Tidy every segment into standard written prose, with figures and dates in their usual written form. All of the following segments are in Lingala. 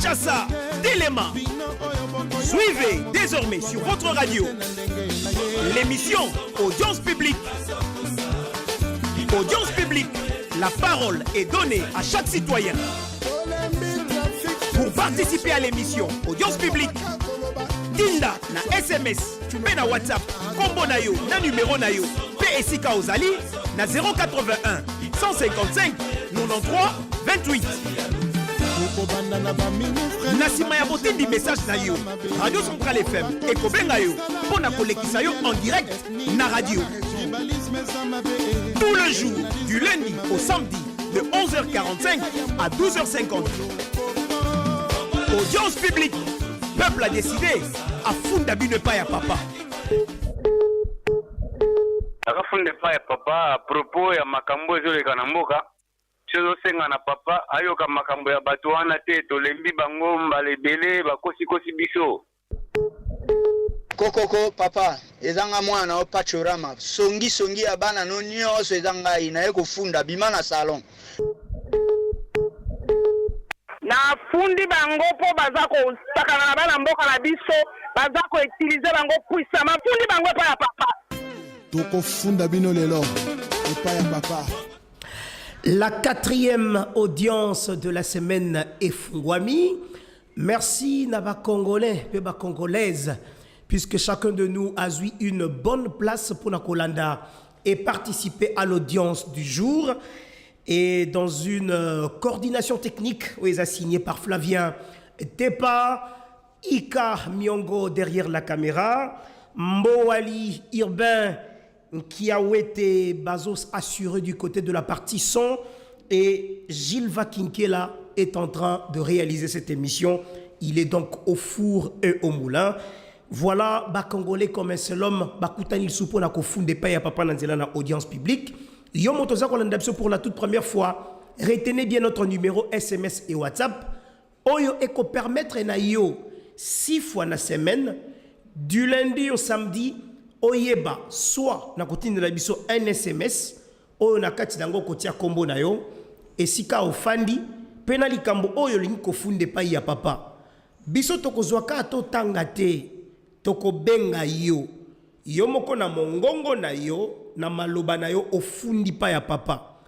Kinshasa, Téléma. Suivez désormais sur votre radio l'émission Audience publique. Audience publique, la parole est donnée à chaque citoyen. Pour participer à l'émission Audience publique, Tinda na SMS, pe na WhatsApp, combo na yo, na numéro na yo, PSK Ozali, na 081 155 93 28. Nasima ya botindi message na yo, Radio Centrale FM, ekobenga yo, pona kolekisa yo en direct na radio. Tout le jour, du lundi au samedi, de 11h45 à 12h50. Audience publique. Peuple a décidé à funda bine pa ya papa. Akafunde pa ya papa à propos ya makambo ezoleka na mboka. Chozo senga na papa ayoka makambo ya bato wana te tolembi bango mbala ebele bakosi biso. Kokoko papa ezanga mwana opachorama songi ya bana no nyonso ezanga ina ekofunda bima na salon. Na fundi bango po bazako sakana na bana mboka na biso bazako utiliser bango puissama fundi bango pa ya papa. Toko funda bino lelo pa ya papa. La 4e audience de la semaine est Fungwami. Merci Naba Congolais et ba Congolaise, puisque chacun de nous a eu une bonne place pour la Kolanda et participer à l'audience du jour. Et dans une coordination technique, assignée par Flavien Tepa, Ika Miongo derrière la caméra, Mboali Urbain qui a été Bazos assuré du côté de la partie son, et Gilles Vakinkela est en train de réaliser cette émission. Il est donc au four et au moulin. Voilà, Congolais comme un seul homme, Bakutani Soupo na kofunde pa ya papa nanzela na audience publique. Yomotoza Kolandapso pour la toute première fois. Retenez bien notre numéro SMS et WhatsApp. Oyo eko permettre na yo 6 fois na semaine, du lundi au samedi, oyeba soit na kotine na biso un SMS, oyo na kati dango kotia kombo na yo, et sika ofandi, penali kambo oyo lingi kofunde pa ya papa. Biso tokozwaka to tangate, toko benga yo. Yo moko na mongongo na yo, na maloba na yo ofundi pa ya papa.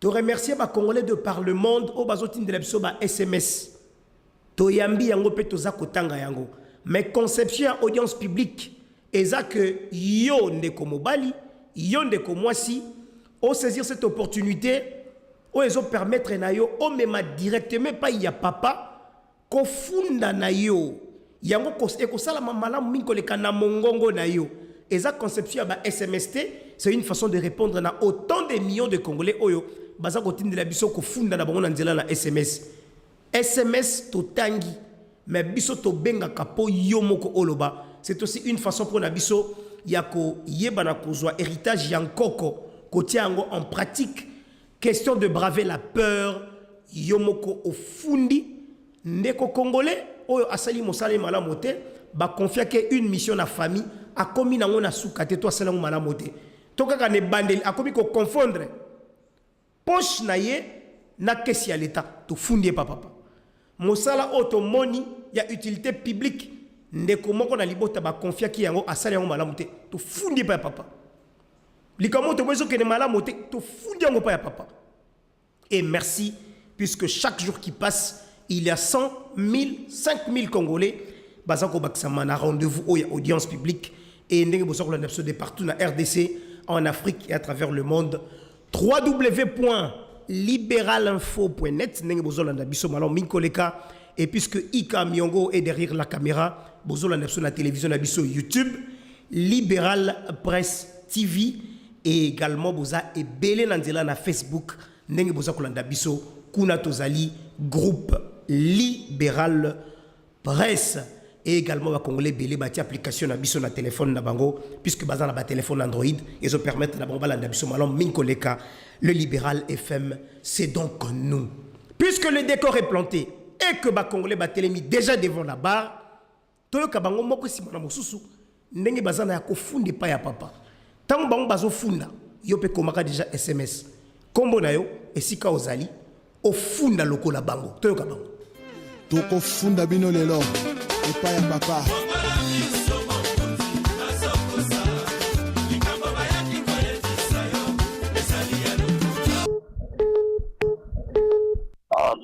To remercier ba Congolais de par le monde o bazotine de la biso ba SMS. To yambi yango pe toza kotanga yango. Mais conception audience publique eza que yo ndeko mobali, yo ndeko mwasi o saisir cette opportunité o ezo permettre na yo o mema directement pa ya papa ko funda na yo. Yango ko ekosala malamu minko leka na mongongo na yo. Et sa conception à SMST, c'est une façon de répondre à autant de millions de Congolais. Oyo, baza kotin de la biso ko funda na bango nanzela na SMS. SMS to tangi, mais biso to benga kapo yomoko oloba. C'est aussi une façon pour na biso yako yeba na kozwa héritage yankoko kotiango en pratique. Question de braver la peur yomoko ofundi ndeko Congolais oyo asali mosale malamote ba confia que une mission na famille a commis na ngona soukate to asala ngona malamote to kaka ne bandeli a commis ko confondre poche na ye na kesi ya l'état to fundi papa mosala automoni ya utilité publique ndeko moko na libota ba confia ki yango asala yango malamote to fundi pa papa likamo to bezo ke ne malamote to fundi yango pa ya papa. Et merci puisque chaque jour qui passe il y a 100 000, 5 000 Congolais Bazako Baksamana rendez-vous aux audience publique et de partout dans RDC, en Afrique et à travers le monde. www.liberalinfo.net et puisque Ika Miongo est derrière la caméra, la télévision YouTube, Libéral Presse TV et également Boza et Belé Nandela na Facebook, Nenge Boza Kolanda Biso, Kuna Tozali, groupe Libéral Presse. Et également les Congolais belé bâti application na biso na téléphone na bango puisque bazan na ba téléphone Android et zo permettre na bango la biso malom minkoleka le Libéral FM c'est donc nous puisque le décor est planté et que ba Congolais ba télémi déjà devant la barre toyoka bango moko simana mosusu ndenge bazan na kofundi pa ya papa tant bango bazo funda yo pe komaka déjà SMS kombo na yo esika ozali ofunda lokola bango toyoka bango. tokofunda bino lelo epai ya papa.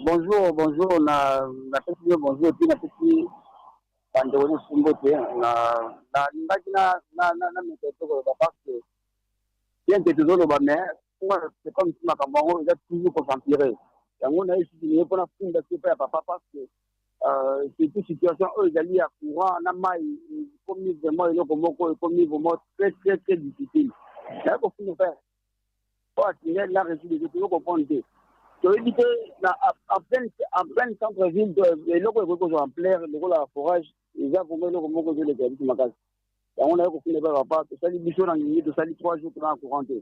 Bonjour, bonjour, na petit bonjour, puis na petit bandoni simbote na méthode parce que bien que toujours le mais c'est comme si ma campagne est toujours pour s'empirer. Et on a essayé pour la fin de ce papa parce que c'est une situation eux ils allaient à courant na mai comme vraiment ils comme vraiment très très très difficile. C'est pour finir faire. Pour atteindre la résilience de comprendre. Tu veux dire en plein centre-ville, les locaux qui sont en plein, les locaux à forage, ils ont vraiment les locaux qui sont en magasin. Et on a eu qu'au final, papa, tu sais, les missions en ligne, tu sais, les 3 jours dans la courante.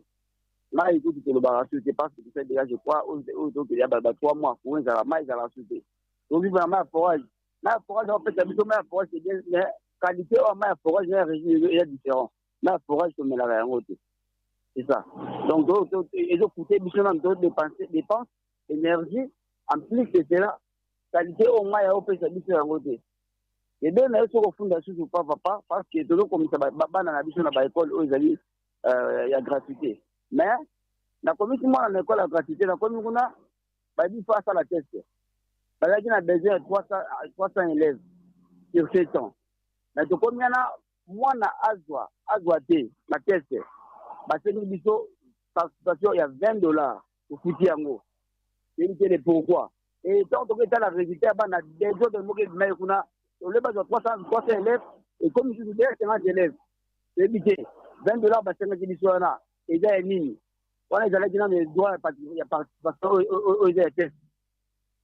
Là, il faut que tu le barres, tu sais pas ce que tu fais déjà, je crois, il y a 3 mois, pour ils ont la société. Donc, ils vont à forage. Là, forage, en fait, la mission, mais forage, c'est bien, la qualité en main forage, il y a différent. Là, forage, tu mets la réalité. C'est ça. Donc, ils ont coûté, mission, d'autres dépenses. Énergie, en plus de cela, qualité au moins, il y a un peu de service en côté. Et bien, il y a un fond de sous papa, parce que tout le monde, comme ça, dans la mission à l'école, il y a gratuité. Mais, la commission à l'école à gratuité, la commission a dit face à la test. Il y a besoin de 300 élèves sur 7 ans. Mais tout comme il y en a, moi, Azouate, la test, parce que nous disons, il y a $20 pour foutre en haut. C'est pourquoi. Et tant que tu as la résultat, il y a des autres mots qui sont là. On a 300 élèves, et comme je dis, 50 élèves. C'est évité. $20, parce que tu dis là. Et il y a une ligne. On a dit que les droits, il y a participation aux tests. C'est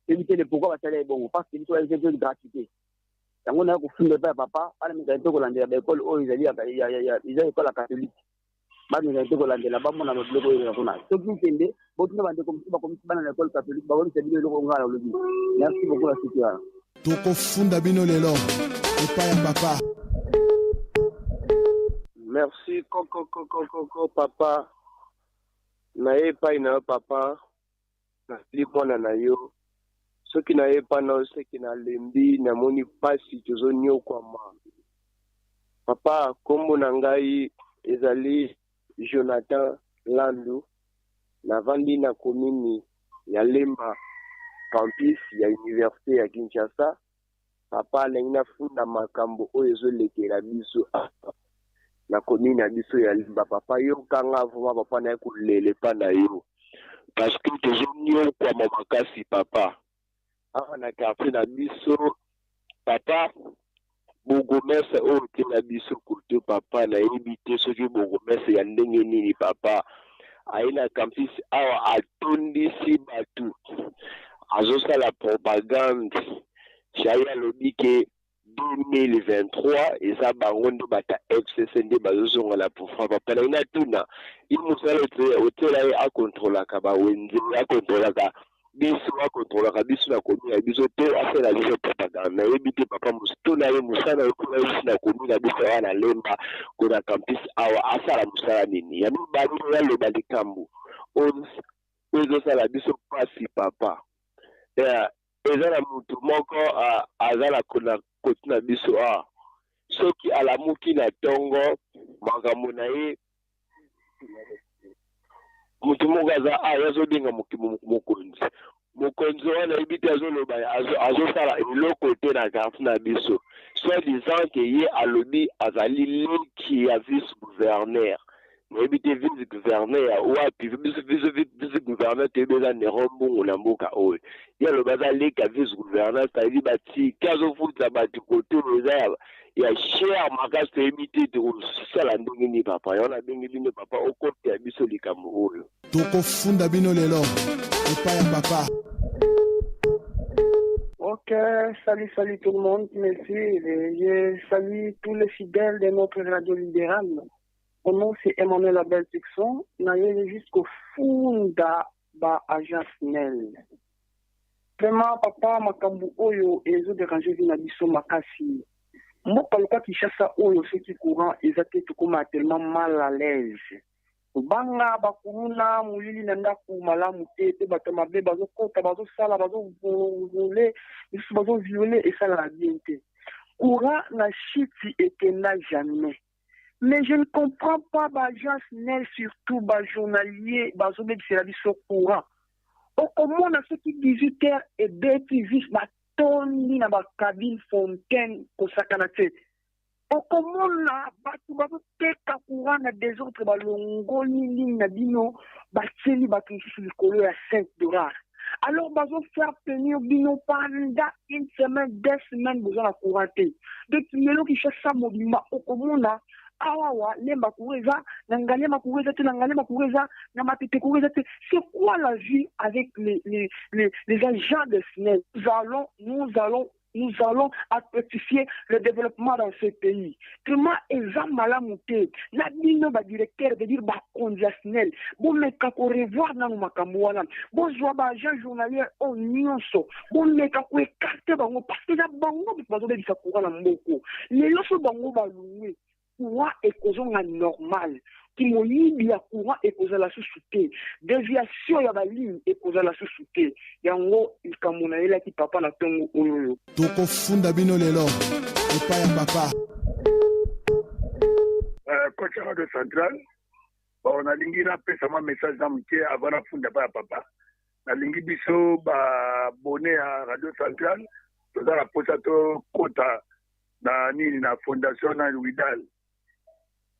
éviter le pourquoi, parce que c'est bon. Parce qu'il y a une gratuité. Et on a fait le père, papa, on a mis l'école, il y a l'école catholique. Merci beaucoup la situation. Tokofunda bino lelo epai ya papa. Merci Coco papa. Na epai na papa. Na lipona na yo. Soki na epa na soki na lembi na moni pasi tozo nyokwama. Papa kombo na ngai ezali Jonathan Landu na vandi na komini ya Lemba campus ya université ya Kinshasa. Papa lengina funda makambo oyo ezolekela biso na komini ya biso ya Lemba. Papa yo kanga vuma papa na kulele pa na yo parce que tozonyo kwa makasi papa awa na quartier na biso papa Bogomese oyo te na biso kote papa na yebi te soki Bogomese ya ndenge nini papa aye na campus awa atondisi batu azosala propagande chaye alobi ke 2023 eza bango nde bata FCC nde bazozonga na pouvoir papa na ina tuna ili mosala otela ye akontrolaka bawenze akontrolaka biso akontrolaka biso na komi na biso to asala biso propagande na yebi te papa mosto na ye mosala ekuna biso na komi na biso awa na Lemba kona campus awa asala mosala nini ya mibali oyo aloba likambo oyo ezosala biso pasi papa eza na mutu moko azala kona koti na biso soki alamuki na tongo makambo na ye mutu moko aza azobenga mokonzi wana yebi te azoloba azosala eloko te na quartier na biso soit disant ke ye alobi azali leki ya vice gouverneur nayebi te vice gouverneur wapi vice gouverneur toyebi eza nero mbongo na mboka oyo ye alobi aza leki ya vice gouverneur sadi batiki azofuta bato kote eza ya cher makasi toyebi te tokosala ndenge nini papa yango nabengi bino papa okotela biso likambo oyo tokofunda bino lelo epai ya papa. Ok, salut tout le monde, merci. Je salue tous les fidèles de notre radio libérale. Mon nom c'est Emmanuel Abel Tixon. Naye jusqu'au funda ba agence Nel. Vraiment papa makambu oyo ezo déranger vina biso makasi. Mboka loka Kinshasa oyo ceux qui courant exactement tellement mal à l'aise. banga bakuluna mulili na ndaku malamu te pe bato mabe bazokota bazosala bazovole lisusu bazoviole esala bien te. Courant na chiti ekenda jamais. Mais je ne comprends pas bagent SNEL, surtout bas journalier bazobebisela biso courant. Okomona soki 18h et beti vis batondi na bakabine fontaine kosakana te. Okomona batu bazoteka courant na desordre balongoli ligne na bino batieli bato mosusu likolo ya $5. Alors bazo faire tenir bino pendant une semaine, 2 semaines besoin de courant te. Depuis lelo qui cherche ça mobima okomona awawa lemba kuweza nangalema kuweza te nangalema kuweza na matete kuweza te. C'est quoi la vie avec les agents de SNEL? Nous allons rectifier le développement dans ce pays. Comment exemple malamouté, la bino ba directeur de dire ba conditionnel, bon mais quand on revoir dans makamouana, bon joie ba agent journalier au nyonso, bon mais quand on écarte bango parce que la bango bazo de sa courant na mboko. Les loso bango ba loué, courant est causant normal. Qui moyibi ya courant et cause la société déviation ya ba ligne et cause la société yango ikamona ela ki papa na tongo oyo toko funda bino lelo epa ya papa coach de central on a lingi na pesa ma message na mke avant na funda pa ya papa na lingi biso ba bonné à radio central to za la posa to kota na nini na fondation na Widal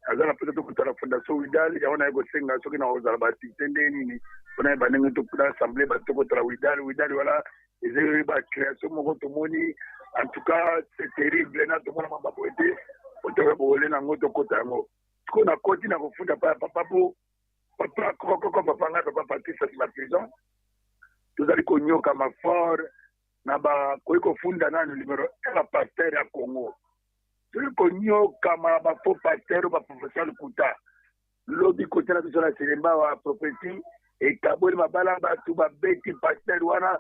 azala peut-être que la fondation Widal ya wana yego senga soki na ozala ba titende nini ona ba ndenge to pour assemblée ba to contre Widal voilà ezeli ba création moko to moni en tout cas c'est terrible na to mona mamba poete oto ko le na ngoto kota ngo ko na koti na kufunda pa papa po papa ko papa nga papa Patrice la prison tozali ko nyoka ma fort na ba ko funda na numéro 1 pasteur ya Congo. Celui qu'on y a comme un faux pasteur ou un professeur de Kouta. Lobby côté la vision de la Sélémba ou la propriété, et Kaboué ma balaba, tout ma bête, pasteur, ou un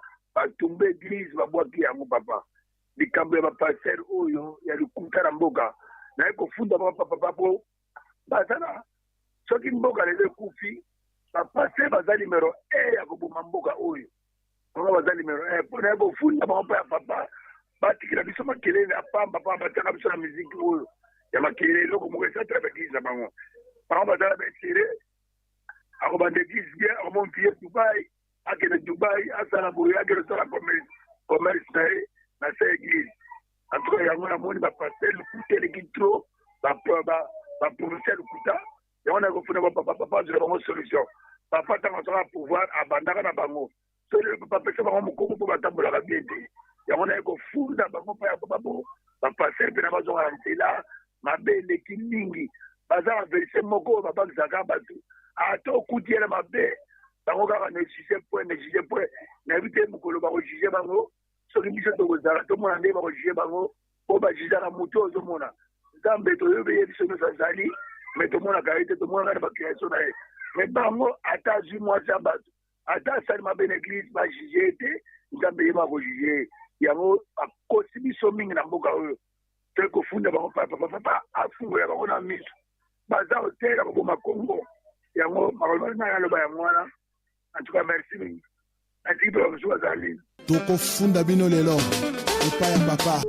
tomber église, ma boîte qui a mon papa. Les Kaboué ma pasteur, oh, il y a le Kouta Ramboka. N'a pas fou d'abord papa pour. Bazana. Ce qui mboka les deux Koufi, ma pasteur, bazal numéro 1, à Koubou-Mamboka, oh. On va bazal numéro 1. Pour n'a pas fou d'abord papa. Batikila biso makelele apamba pa bataka biso na musique oyo ya makelele loko moko esatra bakisa bango bango bazala betire ako bandekisi bien akomontie Dubai akende Dubai asala boye akende sala commerce na sa église en tout cas yango namoni bapastel lukuta eleki tro baprovincial lukuta yango na kofuna papa azela bango solution papa ntango azaka pouvoir abandaka na bango bapesa bango mokongo mpo batambolaka bien te yango na kofunda bango mpa ya bababo bapasser mpe na bazonga na nzela mabe eleki mingi baza na verse moko oyo babakisaka bato ata okuti ele mabe bango kaka nexige point nayebi te mokolo bakojuge bango soki biso tokozala tomona nde bakojuge bango mpo bajugaka motu oyo ozomona nzambe toyobi ye biso nyonso azali me tomonaka ye te tomonaka na bakreation na ye me bango ata azwi mwasi ya bato ata asali mabe na eglise bajuge ye te nzambe ye bakojuge ye yango akosi biso mingi na mboka oyo te kofunda bango papa afungola bango na miso baza otela koboma Kongo yango makolo na yaloba yango wana en tout cas merci mingi atiki mpe bamosusu bazali tokofunda bino lelo epa ya papa.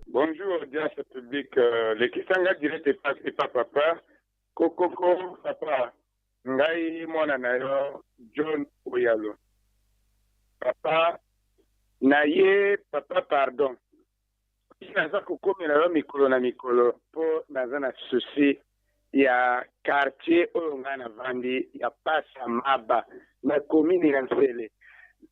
Bonjour audience publique, lekisanga direct epa papa kokoko papa ngai mwana na yo John Oyalo papa na ye papa pardon naza kokomela yo mikolo na mikolo mpo naza na susi ya quartier oyo ngai navandi ya pasa maba na komini na Nsele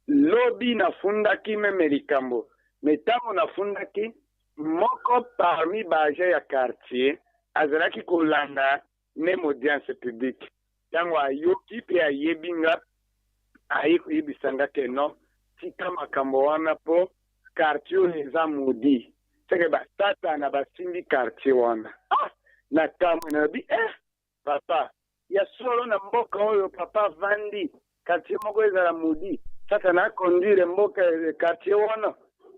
lobi nafundaki meme likambo me ntango nafundaki moko parmi baje ya quartier azalaki kolanda meme audience publique ntango ayoki mpe ayebi nga ayi koyebisanga ke no tika makambo wana po quartier oyo eza modi seke basatana basimbi quartier wana na kamwe nayobi papa ya solo na mboka oyo papa vandi quartier moko ezala modi satana akondire mboka quartier wana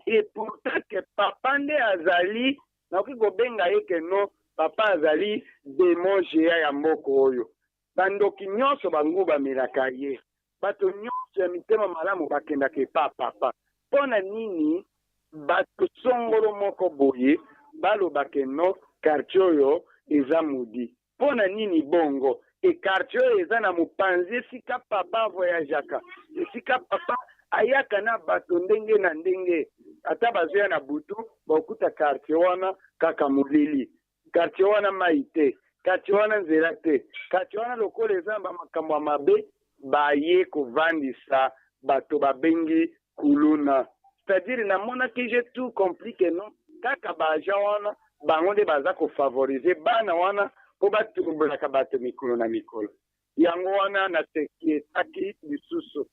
et pourtant ke papa nde azali nakoki kobenga ye ke no papa azali démon géant ya mboka oyo bandoki nyonso bango bamelaka ye bato nyonso ya mitema malamu bakendaka epa papa mpo na nini bato songolo moko boye balobaka no quartier oyo eza modi mpo na nini bongo quartier oyo eza na mopanzi esika papa voyageaka esika papa ayaka na bato ndenge na ndenge ata bazoya na butu bakuta quartier wana kaka molili quartier wana mai te quartier wana nzela te quartier wana lokola eza makambo ya mabe baye kovandisa bato babengi kuluna c'est-à-dire namonaki je tout compliqué non kaka baagent wana bango nde baza kofavorize bana wana mpo batumbolaka bato mikolo na mikolo yango wana nasekietaki lisusu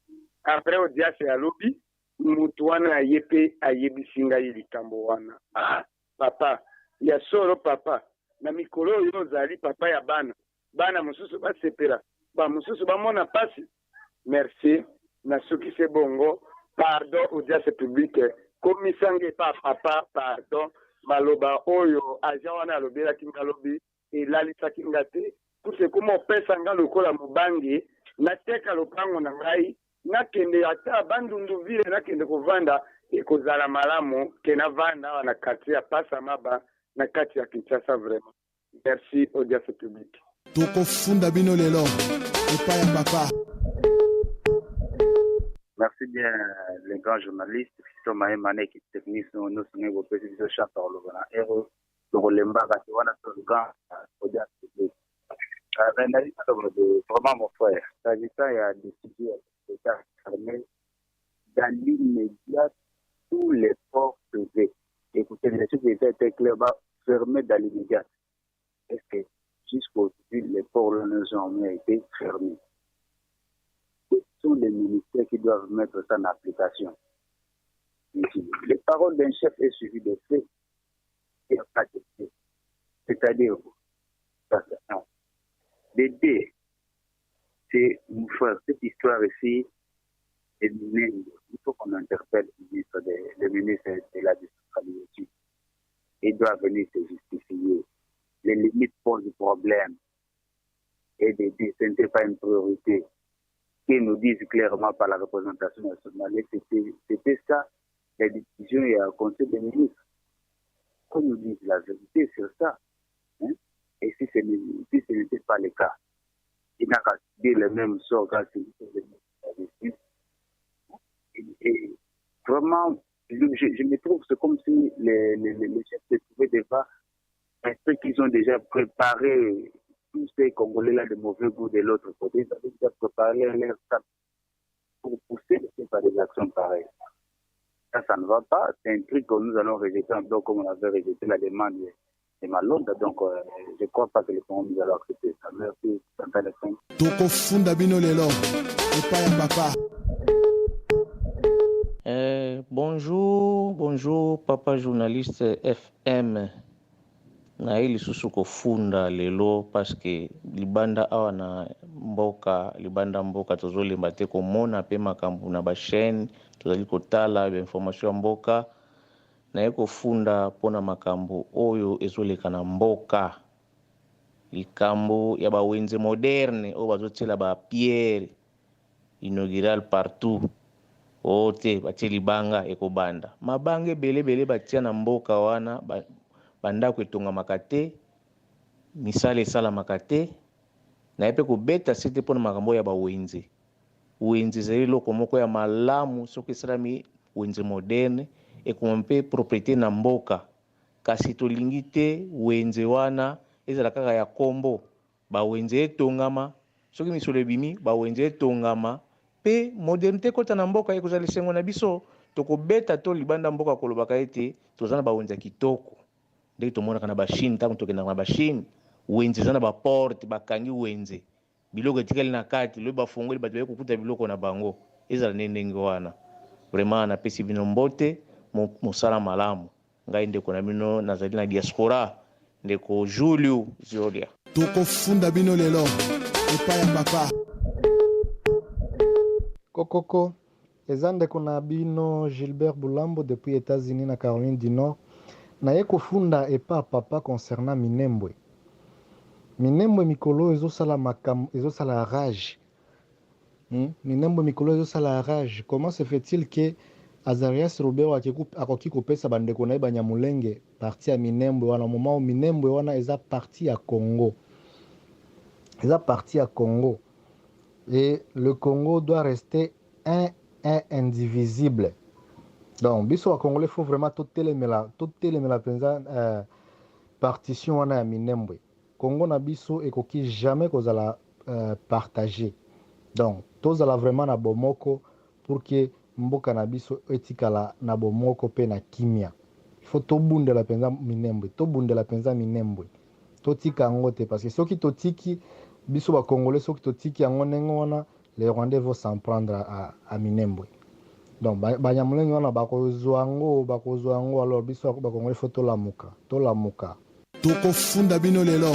après odiase alobi mutu wana aye mpe ayebisi ngai likambo wana papa ya solo papa na mikolo oyo ozali papa ya bana mosusu basepela bamosusu bamona mpasi merci nasukise bongo pardon audience publique komisange pa papa pardon maloba oyo aja wana alobelaki nga lobi elalisaki nga te kuse kuma opesa nga lokola mobangi nateka lopango na ngai nakende ata bandundu vile nakende kovanda ekozala malamu ke navanda awa na quartier ya pasa maba na kati ya Kinshasa vraiment merci audience publique tokofunda bino lelo epai ya papa. Merci bien les grands journalistes qui sont maïmané qui techniques nous sommes vos petits chats par le vent héros pour les mbaka qui vont être le grand audience publique. Vraiment mon frère, s'agissant il y a des sujets qui sont fermés dans l'immédiat tous les ports privés. Écoutez, les choses étaient clairement fermés dans l'immédiat. Est-ce que jusqu'aujourd'hui les ports ont été fermés? Sont les ministères qui doivent mettre ça en application. Les paroles d'un chef est suivi de faits. Il n'y a pas de faits. C'est-à-dire, l'idée, c'est, mon frère, cette histoire ici, il faut qu'on interpelle le ministre de la décentralisation. Il doit venir se justifier. Les limites posent problème. Et d'aider, ce n'était pas une priorité. Qui nous disent clairement par la représentation nationale, c'était ça, la décision et le conseil des ministres. Qu'on nous dise la vérité sur ça. Hein? Et si ce n'était pas le cas, il n'a qu'à dire le même sort quand c'est la justice. Et vraiment, je me trouve, c'est comme si les chefs se trouvaient devant un truc qu'ils ont déjà préparé. Tous ces Congolais-là de mauvais goût de l'autre côté, ça veut dire préparer leur sac pour pousser des actions pareilles. Ça ne va pas. C'est un truc que nous allons rejeter, donc comme on avait rejeté la demande de Malonde. Donc, je ne crois pas que les Congolais nous allons accepter ça. Merci. Toko funda bino lelo. Papa. Bonjour, papa journaliste FM. Na hili susu kofunda lelo parce que libanda awa na mboka tozolemba te komona pe makambo na ba chaîne tozali kotala ba information ya mboka na ye kofunda pona makambo oyo ezoleka na mboka likambo ya bawenze moderne oyo bazotiela ba pierre inaugural partout ote batie libanga ekobanda mabanga ebele batia na mboka wana bandako etongamaka te misala esalamaka te na ye mpe kobeta sete mpona makambo ya bawenze wenze ezali eloko moko ya malamu soki esalami wenze moderne ekoma mpe propriété na mboka kasi tolingi te wenze wana ezala kaka ya kombo bawenze etongama soki misolo ebimi bawenze etongama mpe modernité ekota na mboka ekozala esengo na biso tokobeta to libanda mboka kolobaka ete toza na bawenze ya kitoko ndenge tomonaka na bashine ntango tokendaka na bashine wenze eza na baporte bakangi wenze biloko etikali na kati lobi bafongoli bato baye kokuta biloko na bango ezala nde ndenge wana vraiment napesi bino mbote mosala malamu ngai ndeko na bino nazali na diaspora ndeko Julio Ziolia tokofunda bino lelo epai ya papa kokoko eza ndeko na bino Gilbert Bulambo depuis États-Unis na Caroline du Nord. naye kofunda epa papa concernant Minembwe. Minembwe mikolo ezosala makam ezosala rage. Minembwe mikolo ezosala rage. Comment se fait-il que Azarias Robert akoki kopesa bandeko na Banyamulenge parti ya Minembwe wana moment Minembwe wana eza parti ya Congo. Eza parti ya Congo. Et le Congo doit rester un indivisible. Donc biso wa Congolais faut vraiment tout télémela penza partition wana ya Minembwe. Congo na biso ekoki jamais kozala partager. Donc tozala vraiment na bomoko pour que mboka na biso etikala na bomoko pe na kimia. Il faut tobundela penza Minembwe, tobundela penza Minembwe. Totika ngote parce que soki totiki biso ba Congolais soki totiki yango wana les Rwandais vont s'en prendre à Minembwe. Donc Banyamulenge wana bakozwa yango alors biso ba Congolais faut tolamuka. Tokofunda bino lelo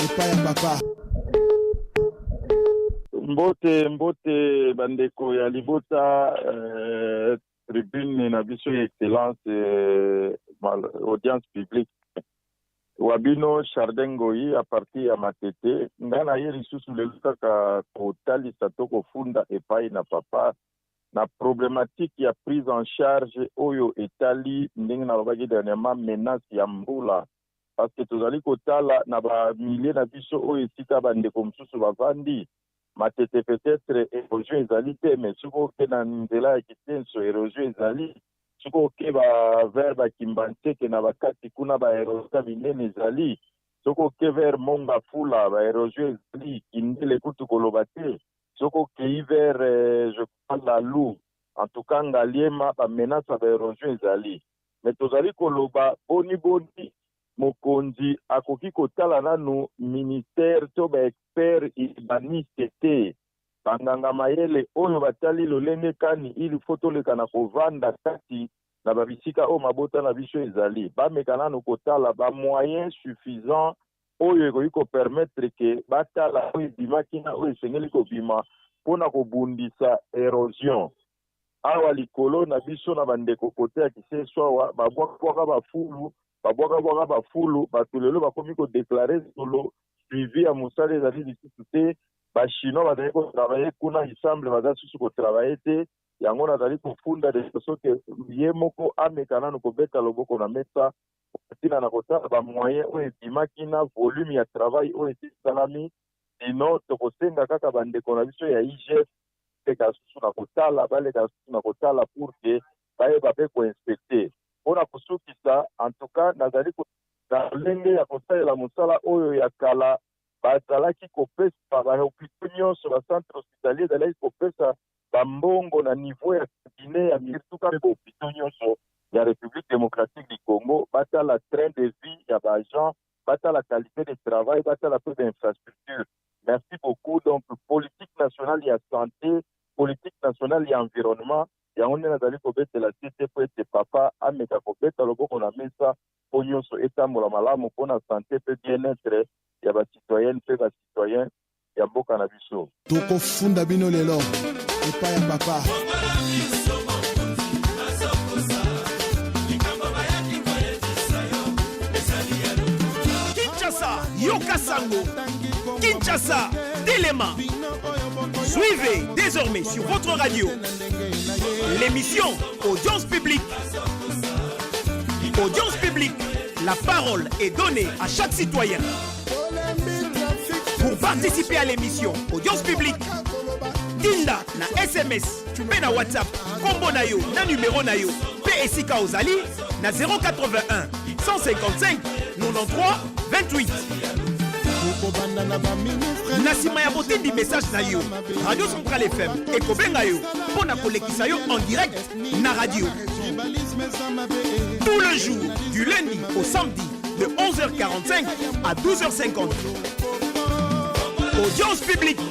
epa ya papa. Mbote bandeko ya libota tribune na biso excellence audience publique wabino Chardengoi à partir ya Matete ngana ye lisusu lelo kaka kotalisa tokofunda epai na papa na problématique ya prise en charge oyo etali ndenge nalobaki dernièrement menace ya mbula parce que tozali kotala na ba milliers na biso oyo esika bandeko mosusu bavandi Matete peut-être érosion ezali te mais soko ke na nzela ya kitenso érosion ezali soko ke ba vers bakimbanseke na bakati kuna ba érosion minene ezali soko ke vers Monga Fula ba érosion ezali kindele kutu koloba te soko ke vers je crois la Lou en tout cas ngaliema ba menace ba érosion ezali mais tozali koloba boni mokonzi akoki kotala nanu ministère to ba expert urbaniste te banganga mayele oyo batali lolenge kani ili fotoleka na kovanda kati na babisika o mabota na biso ezali bameka nanu kotala ba moyen suffisant oyo ekoki kopermettre ke batala oyo ebimaki na oyo esengeli kobima mpona kobundisa érosion awa likolo na biso na bandeko kote ya kiseso awa babwaka bafulu bato lelo bakomi kodeklare solo suivi ya mosala ezali lisusu te bachinois bazali kotravaye kuna ensemble baza susu kotravaye te yango nazali kofunda deso soki ye moko ameka nanu kobeta loboko na mesa ntina na kotala bamoyen oyo ebimaki na volume ya travail oyo esalami sino tokosenga kaka bandeko na biso ya IGF baleka susu na kotala pour ke bayeba mpe koinspecte mpona kosukisa en tout cas nazali na lolenge ya kosalela mosala oyo ya kala bazalaki kopesa bahopitau nyonso bacentre hospitalier ezalaki kopesa bambongo na niveau ya cabinet ya mirituka mpe bahopitau nyonso ya République démocratique du Congo batala train de vie ya baagent batala qualité de travail batala peu d'infrastructure. Merci beaucoup. Donc politique nationale ya santé, politique nationale ya environnement yango nde nazali kobetela tete po ete papa ameka kobeta loboko na mesa po nyonso etambola malamu mpona santé mpe bien-être ya bacitoyenne mpe bacitoyen ya mboka na biso. Tokofunda bino lelo epa ya papa. Kinshasa, Yoka Sango, Kinshasa, Téléma. Suivez désormais sur votre radio l'émission Audience publique. Audience publique, la parole est donnée à chaque citoyen. Pour participer à l'émission Audience publique, Dinda na SMS, pe na WhatsApp, combo na yo, na numéro na yo, PSika Ozali, na 081 155 93 28. Nasima ya botendi message na yo Radio Central FM ekobenga yo pona kolekisa yo en direct na radio tout le jour du lundi au samedi de 11h45 à 12h50. Audience publique,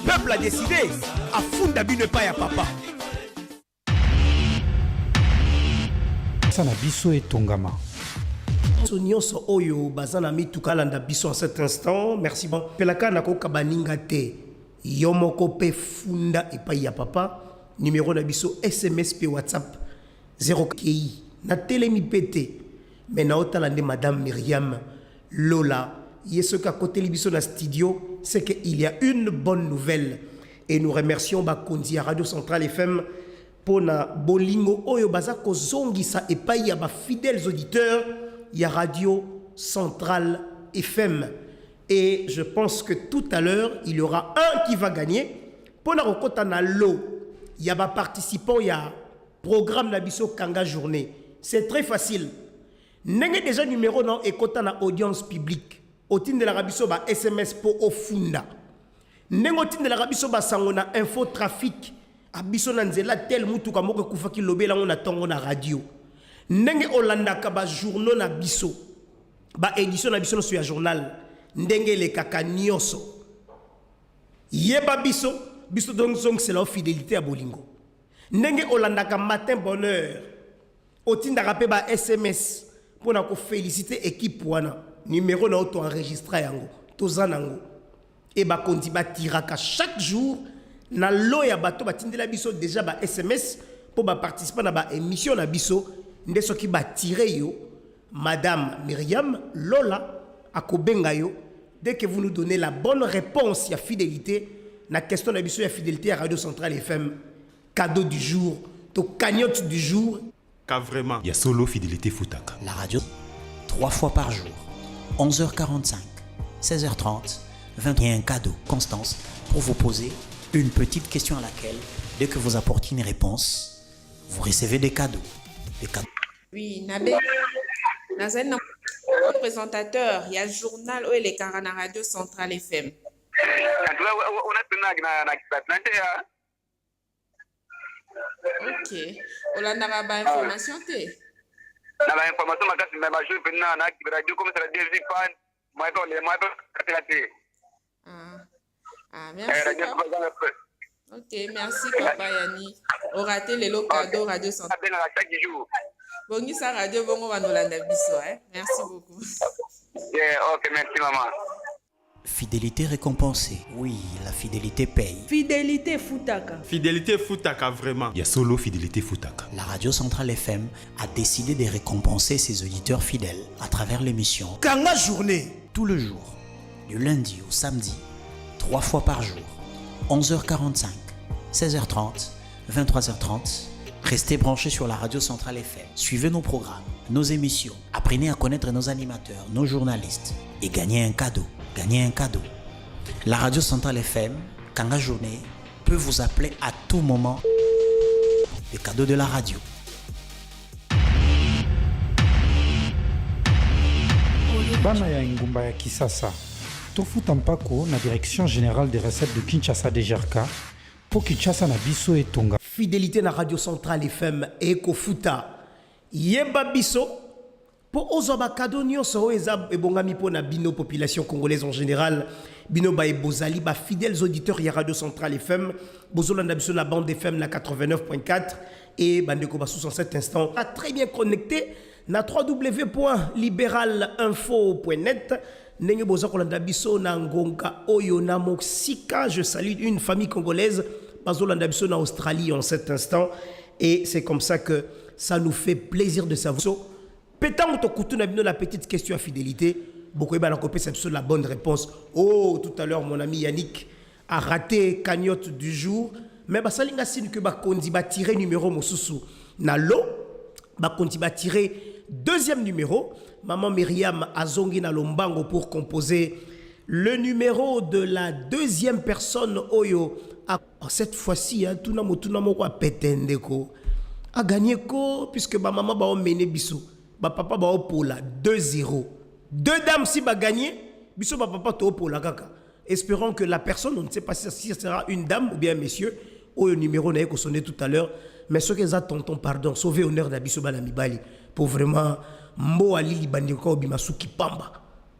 peuple a décidé à funda bino pa ya papa. Sana biso etongama. Nyonso oyo bazana mitukalanda biso en cet instant merci bon pelaka na koka baninga te yomoko pe funda epai ya papa numéro na biso SMS pe WhatsApp 0 ki na telemi pété mais naotalande Madame Myriam Lola. Et ce qu'à côté Libiso na studio, c'est qu'il y a une bonne nouvelle. Et nous remercions Bakondi à Radio Centrale FM pour na bolingo oyo bazako zongisa et pas y a ba fidèles auditeurs, il y a Radio Centrale FM. Et je pense que tout à l'heure, il y aura un qui va gagner. Pour na rekota na lo, il y a ba participants, il y a programme Nabiso Kanga Journée. C'est très facile. N'engé déjà numéro dans ekota na audience publique. Au tin de la Rabiso ba SMS pour Ofunda. N'engé au tin de la Rabiso ba sangona info trafic. Abiso na nzela tel mutu ka moko kufa ki lobela on atongo na radio. N'engé Olanda ka ba journaux na biso. Ba édition na biso sur ya journal. Ndenge le kaka nyonso. Yeba biso, biso donc c'est la fidélité à Bolingo. Ndenge Olanda ka matin bonheur. Au tin de rappel ba SMS pour na ko féliciter équipe wana. Numéro na auto enregistré yango. Tozanango. Et ba kondi ba tiraka chaque jour na lo ya bato ba tindela biso déjà ba SMS pour ba participer na ba émission na biso nde soki ba tirer yo Madame Myriam Lola akobenga yo dès que vous nous donnez la bonne réponse ya fidélité na question na biso ya fidélité à Radio Centrale FM cadeau du jour to cagnotte du jour car vraiment il y a solo fidélité Futaka la radio 3 fois par jour 11h45 16h30 21 cadeau Constance pour vous poser une petite question à laquelle dès que vous apportez une réponse vous recevez des cadeaux oui Nabé Nazan le présentateur, il y a le journal où il est à la Radio Centrale FM. Ok. On a une information. Merci. Ok, merci Papa Yanni. On a raté les cadeaux Radio Centrale. Bongi sa radio bongo vanolanda biso merci beaucoup. Ok, merci maman. Fidélité récompensée. Oui, la fidélité paye. Fidélité Futaka. Fidélité Futaka vraiment. Il y a solo fidélité Futaka. La Radio Centrale FM a décidé de récompenser ses auditeurs fidèles à travers l'émission Kanga Journée. Tout le jour, du lundi au samedi, 3 fois par jour, 11h45, 16h30, 23h30. Restez branchés sur la Radio Centrale FM. Suivez nos programmes, nos émissions. Apprenez à connaître nos animateurs, nos journalistes. Et gagnez un cadeau. Gagnez un cadeau. La Radio Centrale FM, Kanga Journée, peut vous appeler à tout moment. Le cadeau de la radio. Bana ya ngumba ya Kisasa. Tofuta mpako na direction générale des recettes de Kinshasa DGRK. Pour Kinshasa na biso et Tonga. Fidélité na Radio Centrale FM Eko Futa. Yeba biso pour ozoba cadeau nyonso eza ebongami po na bino population congolaise en général. Bino ba ebozali ba fidèles auditeurs ya Radio Centrale FM. Bozolanda biso la bande FM na 89.4 et bandeko ba sous en cet instant a très bien connecté na www.liberalinfo.net. Nenge boza kolanda biso na ngonga oyo na Moxika. Je salue une famille congolaise bazolanda biso na Australie en cet instant et c'est comme ça que ça nous fait plaisir de savoir. Pétant to kutuna bino la petite question à fidélité, beaucoup ba na copé cette la bonne réponse. Oh, tout à l'heure mon ami Yannick a raté cagnotte du jour, mais ba salinga sin que ba kondi ba tirer numéro mosusu na lo, ba kondi ba tirer deuxième numéro. Maman Myriam Azongi na Lombango pour composer le numéro de la deuxième personne Oyo. Cette fois-ci, tout le monde a pété a gagné ko puisque ma maman va mener biso, ma papa va pour la 2-0. Deux dames si va gagner, biso ma papa to pour la kaka. Espérons que la personne, on ne sait pas si ce sera une dame ou bien un monsieur, au numéro n'a pas sonné tout à l'heure, mais ce qu'ils attendent, pardon, sauver honneur d'Abiso Balamibali pour vraiment Mbo Ali Libandiko Bimasuki Pamba.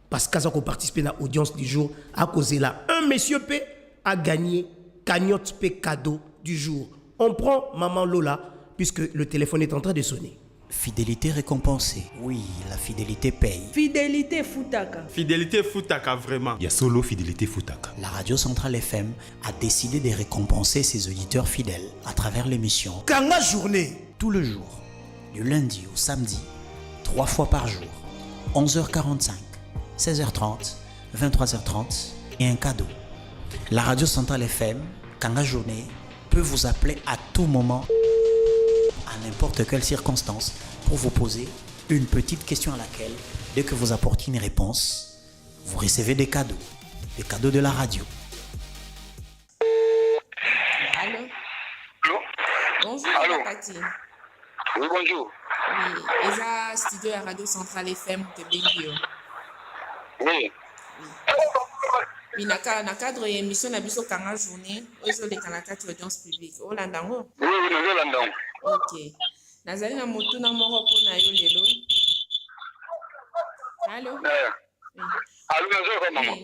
Parce qu'à ça qu'on participe à l'audience du jour, à cause de là, un monsieur P a gagné cagnotte P cadeau du jour. On prend Maman Lola, puisque le téléphone est en train de sonner. Fidélité récompensée. Oui, la fidélité paye. Fidélité Futaka. Fidélité Futaka vraiment. Il y a solo fidélité Futaka. La Radio Centrale FM a décidé de récompenser ses auditeurs fidèles à travers l'émission Kanga Journée. Tout le jour, du lundi au samedi, 3 fois par jour, 11h45, 16h30, 23h30 et un cadeau. La radio Centrale FM, Kanga Journée, peut vous appeler à tout moment, à n'importe quelle circonstance, pour vous poser une petite question à laquelle, dès que vous apportez une réponse, vous recevez des cadeaux de la radio. Allô? Bonjour, Pati. Oui, bonjour. Oui, eza studio ya Radio Centrale FM Tebengio. Oui. Oui, na cadre ya émission na biso Kanga Journée, ozoleka na kati audience publique. Olanda ngo? Oui, nazolanda ngo. Ok. Nazali na motu na moko mpona yo lelo. Allô? Allô, nazoka mama.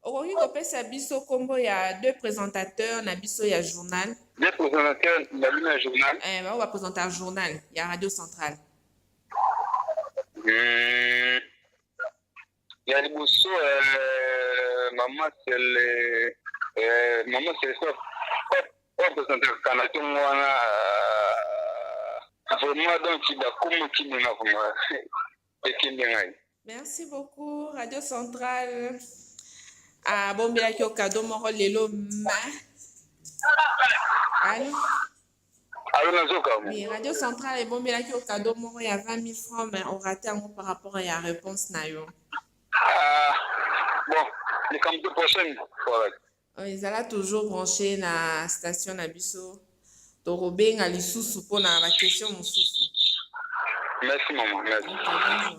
Okoki kopesa biso kombo ya deux présentateurs na biso ya journal. Deux présentateurs na biso ya journal. Ba va présenter un journal ya Radio Centrale. Ya liboso maman c'est ça. On présente kana tumwana vraiment donc il a comme qui mena comme Merci beaucoup Radio Centrale. Ah bon bien ki o cadeau moko lelo ma. Allô? Allô nazoka. Oui, Radio Centrale bon bien ki o cadeau moko ya 20 000 francs mais on raté en par rapport à la réponse na yo. Bon, les campagnes prochaines. Voilà. Ils allaient toujours brancher na station na biso. Torobenga lisusu pona la question mususu. Merci maman, merci. Okay,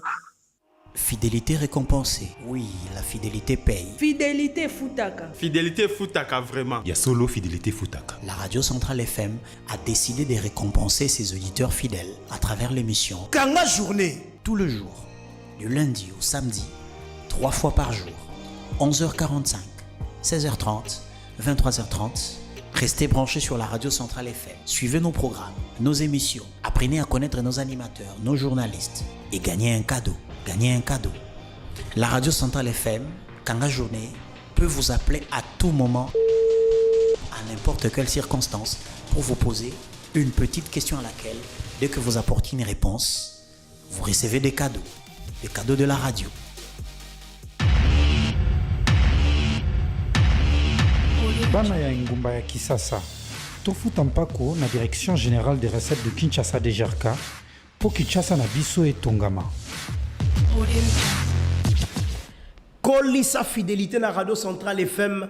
Fidélité récompensée. Oui, la fidélité paye. Fidélité Futaka. Fidélité Futaka, vraiment. Il y a solo Fidélité Futaka. La Radio Centrale FM a décidé de récompenser ses auditeurs fidèles à travers l'émission Kanga Journée. Tout le jour, du lundi au samedi, 3 fois par jour, 11h45, 16h30, 23h30. Restez branchés sur la Radio Centrale FM. Suivez nos programmes, nos émissions. Apprenez à connaître nos animateurs, nos journalistes. Et gagnez un cadeau. La Radio Centrale FM, Kanga Journée, peut vous appeler à tout moment, à n'importe quelle circonstance, pour vous poser une petite question à laquelle, dès que vous apportez une réponse, vous recevez des cadeaux de la radio. Bana ya ngumba ya Kisasa, tofuta mpako na direction générale des recettes de Kinshasa DGRK, po Kinshasa na biso etongama. Kolisa fidélité na Radio Centrale FM,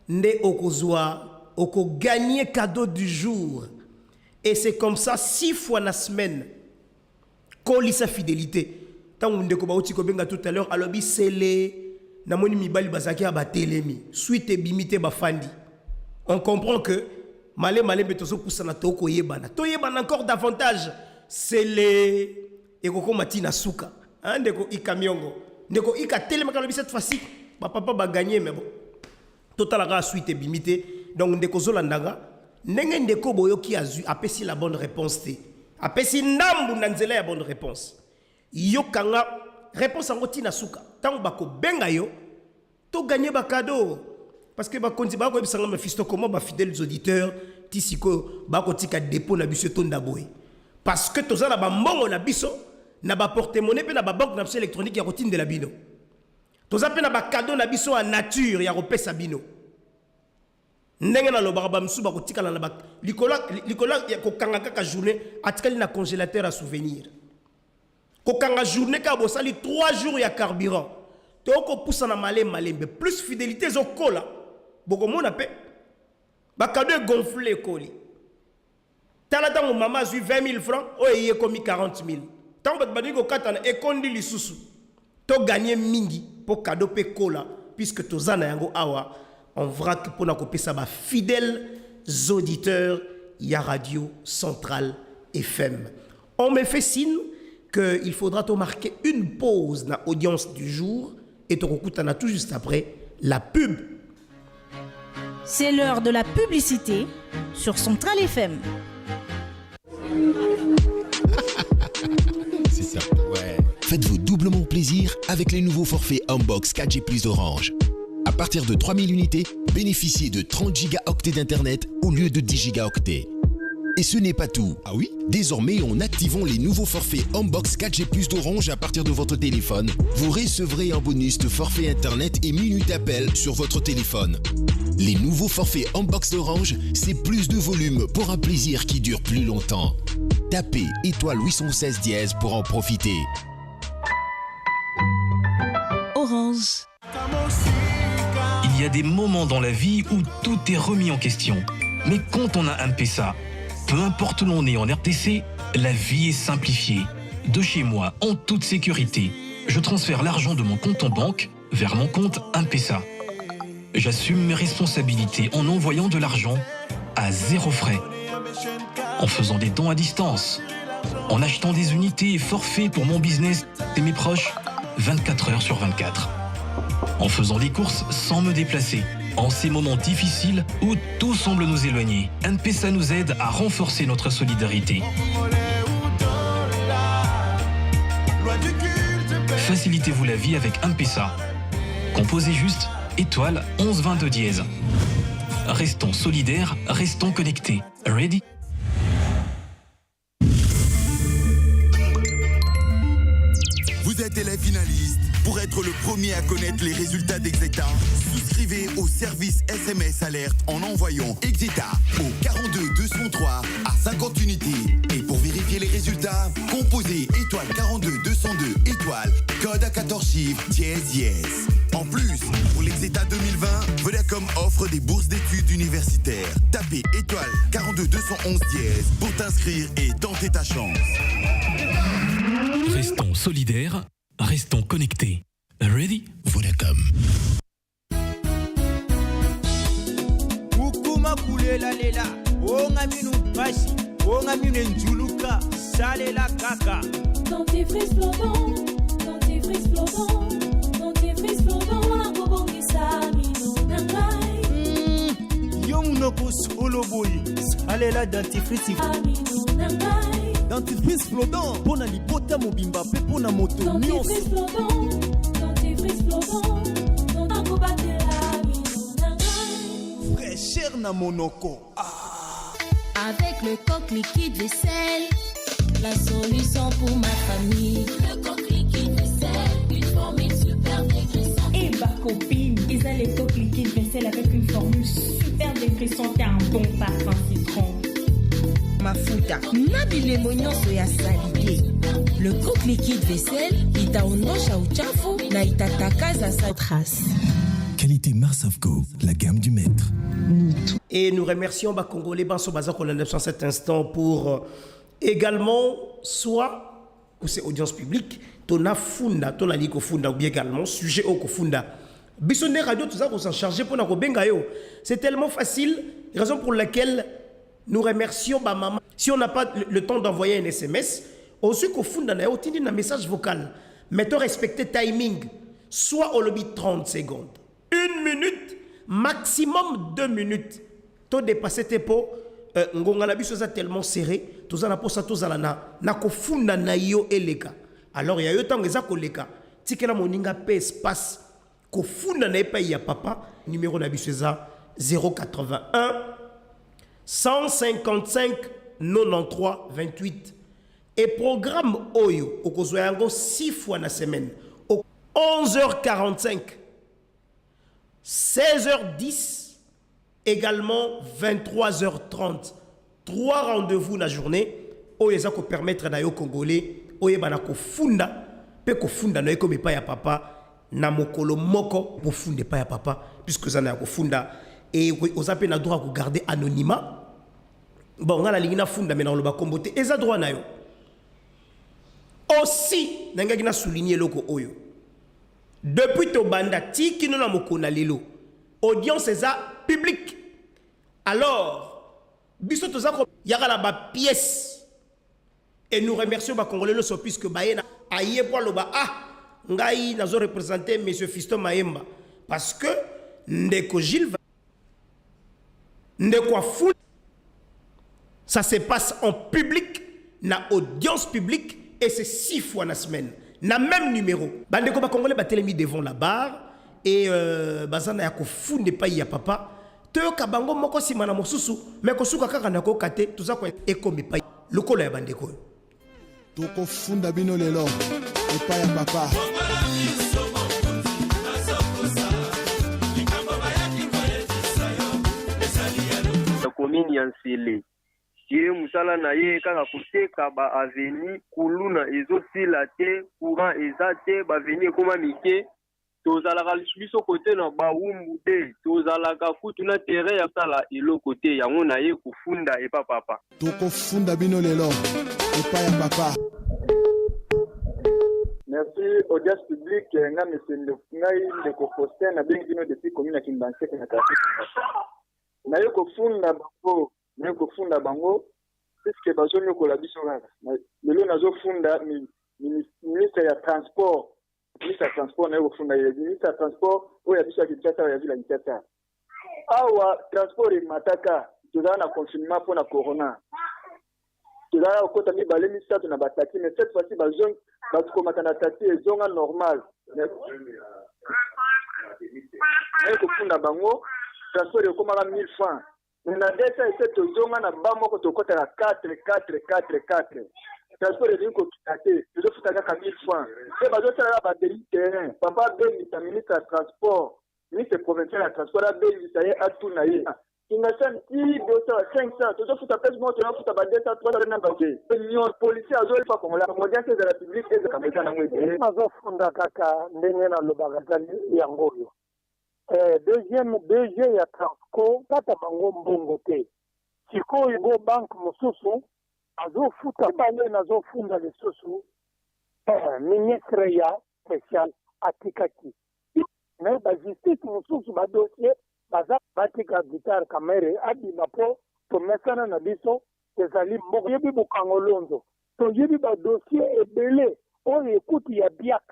nde okozwa, oko gagner cadeau du jour. Et c'est comme ça 6 fois la semaine. Kolisa fidélité. Tant on ndeko bauti ko benga tout à l'heure, alobi sele na moni mibali bazaki ba telemi. Suite bimité ba fandi. On comprend que malé betozo poussa na toko yebana. To yebana encore davantage. Sele ekoko matina suka. Ndeko ikamiongo. Ndeko ika telema kalobi cette fois-ci. Ba papa ba gagner mais bon. Total la suite bimité. Donc ndeko zolandanga. Ndenge ndeko boyoki azu apesi la bonne réponse te. Apesi ndambu na nzela ya bonne réponse. Yo kanga réponse en tina suka. Tant bako benga yo to gagner ba cadeau parce que ba konzi ba ko bisanga ma fisto comment ba fidèles auditeurs tisiko ba ko tika dépôt na biso to ndaboy parce que toza na ba mbongo na biso na ba porte-monnaie pe na ba banque na biso électronique ya routine de la bino. Toza pe na ba cadeau na biso en nature ya repesa bino. Ndenge na lobaka ba msuba ko tika na ba likola ya ko kanga kaka journée atikali na congélateur à souvenir. Kokanga journée ka bosali 3 jours ya carburant. Toko poussa na malembe plus fidélité zokola. Boko mona pe ba cadeau gonflé koli. Tala tango maman zui 20 000 francs, oye komi 40 000. Tango bat badi ko katana ekondi lisusu. To gagner mingi pour cadeau pe kola puisque tozana yango awa en vrac pour na kopesa ba fidèles auditeurs ya Radio Centrale FM. On me fait signe qu'il faudra te marquer une pause dans l'audience du jour et te recoutana tout juste après la pub. C'est l'heure de la publicité sur Centrale FM. C'est ça, ouais. Faites-vous doublement plaisir avec les nouveaux forfaits Unbox 4G plus Orange. À partir de 3000 unités, bénéficiez de 30 gigaoctets d'internet au lieu de 10 gigaoctets. Et ce n'est pas tout. Ah oui? Désormais, en activant les nouveaux forfaits Homebox 4G+ d'Orange à partir de votre téléphone, vous recevrez un bonus de forfait internet et minutes appel sur votre téléphone. Les nouveaux forfaits Homebox d'Orange, c'est plus de volume pour un plaisir qui dure plus longtemps. Tapez étoile 816 dièse pour en profiter. Orange. Il y a des moments dans la vie où tout est remis en question. Mais quand on a M-Pesa, peu importe où l'on est en RTC, la vie est simplifiée. De chez moi, en toute sécurité, je transfère l'argent de mon compte en banque vers mon compte M-Pesa. J'assume mes responsabilités en envoyant de l'argent à 0 frais, en faisant des dons à distance, en achetant des unités et forfaits pour mon business et mes proches 24 heures sur 24, en faisant des courses sans me déplacer. En ces moments difficiles où tout semble nous éloigner, M-Pesa nous aide à renforcer notre solidarité. Facilitez-vous la vie avec M-Pesa. Composez juste étoile 1122 dièse. Restons solidaires, restons connectés. Ready? Vous êtes élève finaliste. Pour être le premier à connaître les résultats d'Exeta, souscrivez au service SMS Alerte en envoyant Exeta au 42 203 à 50 unités. Et pour vérifier les résultats, composez étoile 42 202 étoile, code à 14 chiffres, dièse. En plus, pour l'Exeta 2020, Vodacom offre des bourses d'études universitaires. Tapez étoile 42 211 dièse pour t'inscrire et tenter ta chance. Restons solidaires, restons connectés. Ready? Vodacom. Ukuma kulela lela, onga minu basi, onga minu njuluka, salela kaka. Dentifrice flottant, dentifrice flottant, dentifrice flottant, la kobongisa minu nangai. Yo munoko solo boy, salela dentifrice minu nangai. Dentifrice flottant, pona libota mobimba pe pona moto nyonso. Dentifrice flottant, dentifrice flottant, na kobatela minu nangai. Fraîcheur na monoko. Avec le coq liquide vaisselle, la solution pour ma famille. Le coq liquide vaisselle, une formule super dégraissante. Et ma copine, ils ont les coques liquide vaisselle avec une formule super dégraissante et un bon parfum citron. Mafuta na bilembo nyonso ya salite. Le coq liquide vaisselle itaondosha uchafu na itatakaza sa trace. Qualité Marsavco, la gamme du maître. Et nous remercions les Congolais Banso Bazako en cet instant pour également soit pour ces audiences publiques, ton afunda, ton aliko funda ou bien également sujet au kofunda. Bisonne radio tout ça qu'on s'en charge pour na benga yo. C'est tellement facile, raison pour laquelle nous remercions ma maman. Si on n'a pas le temps d'envoyer un SMS, on suit qu'au fond d'un un message vocal. Mettons respecter timing. Soit au lobby 30 secondes. 1 minute, maximum 2 minutes. Toi dépasser tes pots, ngonga na biso tellement serré, tout ça na posa tout ça na ko funda na yo eleka. Alors il y a eu tant que ça koleka. Tikela moninga pe espace ko funda na pa ya papa, numéro na biso 081 155 93 28. Et programme Oyo, au Kozoyango 6 fois la semaine, au 11h45, 16h10, également 23h30. 3 rendez-vous la journée, Oyo Zako permettre d'ailleurs Congolais, Oyo Banako Funda, Peko Funda, Noé comme pas ya papa, Namokolo Moko, pour Funda pas ya papa, puisque ça n'a pas Funda, et aux appels na droit de garder anonymat. Bon, on a la ligne Funda, mais dans le bas comboté, et ça droit na yo. Aussi, n'a souligné loko oyo. Depuis to banda tiki no na mokona lelo. Audience eza public. Alors, biso to za ko yaka la ba pièce. Et nous remercions ba Congolais le puisque baena aye pour le ba ngai nazo représenter monsieur Fiston Maemba parce que ndeko Gilles ndeko fou. Ça se passe en public, na audience publique. Et c'est 6 fois la semaine. Na même numéro. Bandeko ba Congolais ba télémi devant la barre. Et bazana yako fou n'est pas ya papa. toyoka bango moko nsima na mosusu me kosuka kaka na koyoka te toza ekomi epai lokolo ya bandeko oyo tokofunda bino lelo epai ya papa komini ya nsele ye musala na ye kaka koteka baaveni kuluna ezosila te courant eza te baveni ekoma mike tozalaka biso kote na bawumbu te tozalaka kutu na terrain ya kosala eloko te yango na ye kofunda epa papa tokofunda bino lelo epai ya papa. Merci audience publique nga mesendo ngai ndeko Faustin na bengi bino depuis commune ya Kimbanseke na Kati. Na yo kofunda bango puisque bazonyo kola biso kaka. Lelo nazofunda ministre ya transport. Ministre ya transport na yo kofunda ye ministre ya transport oyo ya biso ya Kinshasa ya vila Kinshasa. Awa transport e mataka tozala na confinement pour na corona. Tozala okota mibale misato na bataki mais cette fois-ci bazong batukomaka na tati ezonga normal. Na yo kofunda bango transport ekomaka 1000 francs. Na desa ese tozonga na ba moko tokota na 4. Transport elingi kokita te tozofuta kaka 1000 francs. Pe bazosala badeli terrain papa bengisa ministre ya transport ministre provincial ya transport abengisa ye atuna ye ingasan ti dosa 500 tozofuta pese moto tozofuta ba 200 300 na baje union policier azolipa kongola moderne de la publique eza kameza na mwete mazofunda kaka ndenge na lobaka yango oyo deuxième DG ya Transco kata bango mbongo te sikoyo go banque mosusu azofuta bale nazofunda lisusu ministre ya spécial atikaki mais bajustice mosusu badossier baza batika guitare kamere abima po tomesana na biso ezali mboko yebi bokangolonzo toyebi badossier ebele oyo ekuti ya biak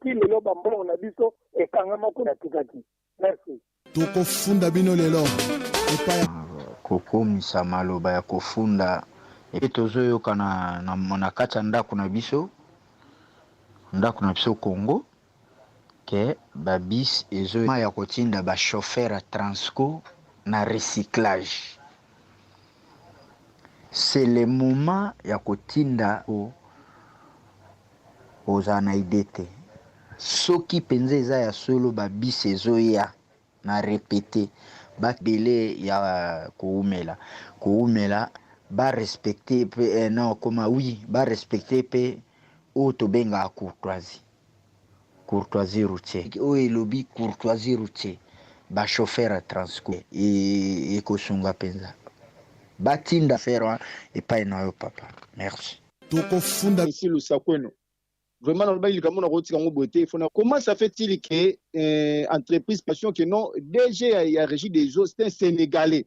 ti lelo bambongo na biso ekangama kuna tikaki. Merci. Tokofunda bino lelo epai kokomisa maloba ya kofunda e tozoyoka na kati ya ndako na biso Congo ke babis ezo ya kotinda ba chauffeur à Transco na recyclage. C'est le moment ya kotinda ozana idete soki penze eza ya solo babis ezo ya na répéter bakbele ya koumela ba respecter pe non comme oui ba respecter pe o to benga courtoisie routier o elobi courtoisie routier ba chauffeur à Transco et kosunga penza batinda faire et pas na papa. Merci. Tokofunda ici le sakweno vraiment dans le bail comme on a retiré en beauté comment ça fait-il que entreprise passion que non DG a régi des eaux c'est un Sénégalais.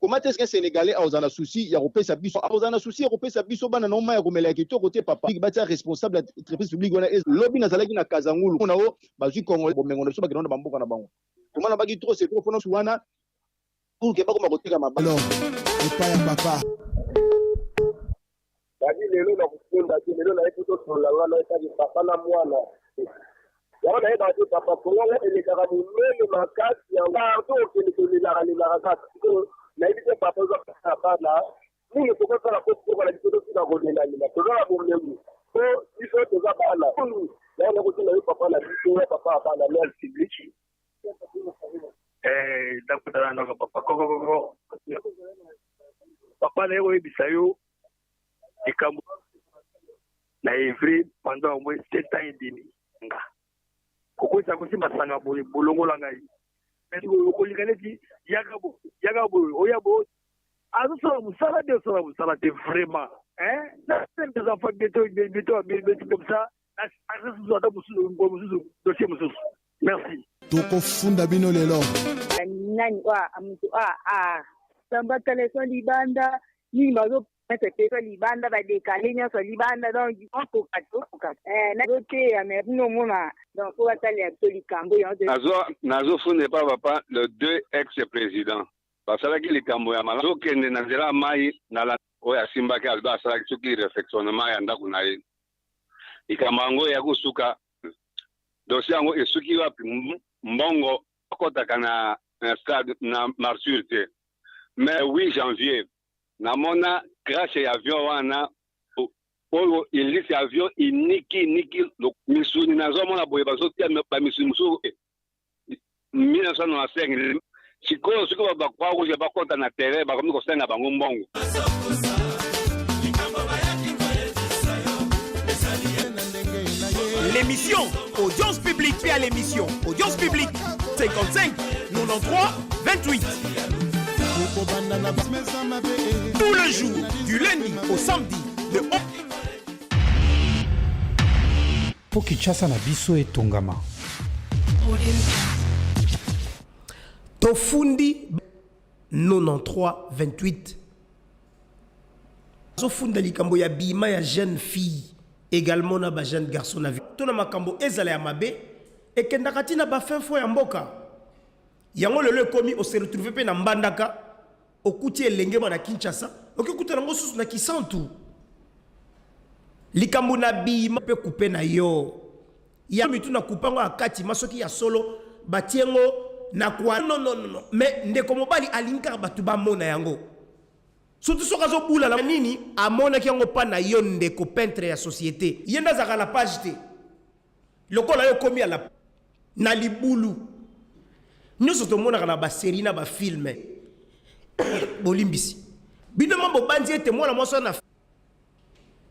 Comment est-ce qu'un Sénégalais a un souci européen sa biso a un souci européen sa biso bana non ma komela ki to côté papa bati responsable entreprise publique wana lobby na zalaki na Kazangulu on a bazui Congo bomengo na so ba grande bamboka na bango comment na baki trop c'est trop fona suwana pour que ba ko makotika mabalo epai ya papa badi lelo na kufunda lelo na ekuto tolanga na etaji papa na mwana yango na yeba te papa kongo elekaka monene makasi yango to okelelaka lelaka kaka na yebi te papa ozakasa bana nini tokosala kokola biso tosina kolelalila tozala bomengu po biso toza bana yango na kotina yo papa na biso ya papa ya bana mel publique ndakutana naka papa kokokoko papa na ye koyebisa yo likambo na evre pendant au moins 7 ans et demi nga kokoisa kosimba sanga bolongola ngai mais okolinga neti yaga boye oya boye azosala mosala te vraiment na des enfants bientôt comme ça ata mosusu dossier mosusu. Merci. Tokofunda bino lelo nani mtu samba telefone libanda ni bazo mettre libanda ba décaler nyonso libanda donc on na roté amerno mona donc on va aller à likambo nazo funda pa papa le deux ex-présidents basalaki likambo ya malamu kende na nzela mai na la oya simbaki alba asalaki soki réfectionnement ya ndako na ye likambo yango ya kosuka dossier yango esuki wapi mbongo akotaka na un stade na marsurité. Mais 8 janvier, na mona crash ya avion wana oyo ilisi avion iniki misuni nazo mona boye bazotia ba misuni musu 1995 sikoyo sikoyo bakwa ko je bakonta na terrain bakomi ko senga bango mbongo. L'émission Audience publique puis à l'émission Audience publique 55 93 28 tout le jour du lundi au samedi de po Kinshasa na biso etongama tofundi 93 28 zofunda likambo ya bima ya jeune fille également na ba jeune garçon na vie tona makambo ezala ya mabe ekendaka tina ba fin fo ya mboka yango lelo ekomi o se retrouver pe na mbandaka okuti elenge na Kinshasa okikuta nango susu na Kisantu likambo na bima pe couper na yo ya mitu na kupango akati masoki ya solo batiengo na kwa non mais ndeko mobali alinka batu ba mona yango surtout soka zo bula la nini amona ki yango pa na yo ndeko peintre ya société yenda zaka la page te lokola yo komi ala na libulu nyoso to mona kana ba série na ba film bolimbisi bino mambo banzi ete mwana mwaso na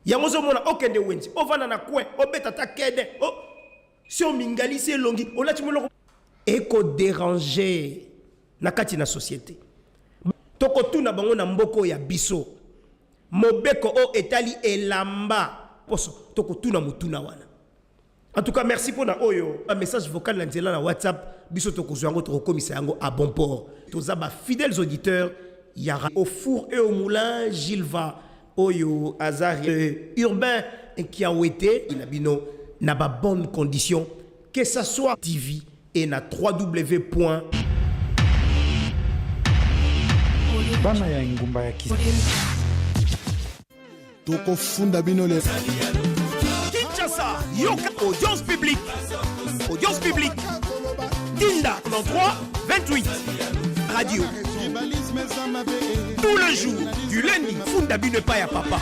yango zo mona okende wenzi ovana na kwe obeta ta kede o si o mingali si elongi olati moloko eko déranger na kati na société toko tuna bango na mboko ya biso mobeko o etali elamba poso toko tuna mutuna wana. En tout cas merci pour na oyo un message vocal na nzela na WhatsApp biso toko zwango toko komisa yango à bon port toza ba fidèles auditeurs yara au four et au moulin Gilva oyo Azari urbain qui a été il a bino na ba bonne condition que ça soit TV et na 3W. bana ya ngumba ya kisa tokofunda bino le Kinshasa yoka audience publique Tinda 93 28 radio tout le jour du lundi funda bino pa ya papa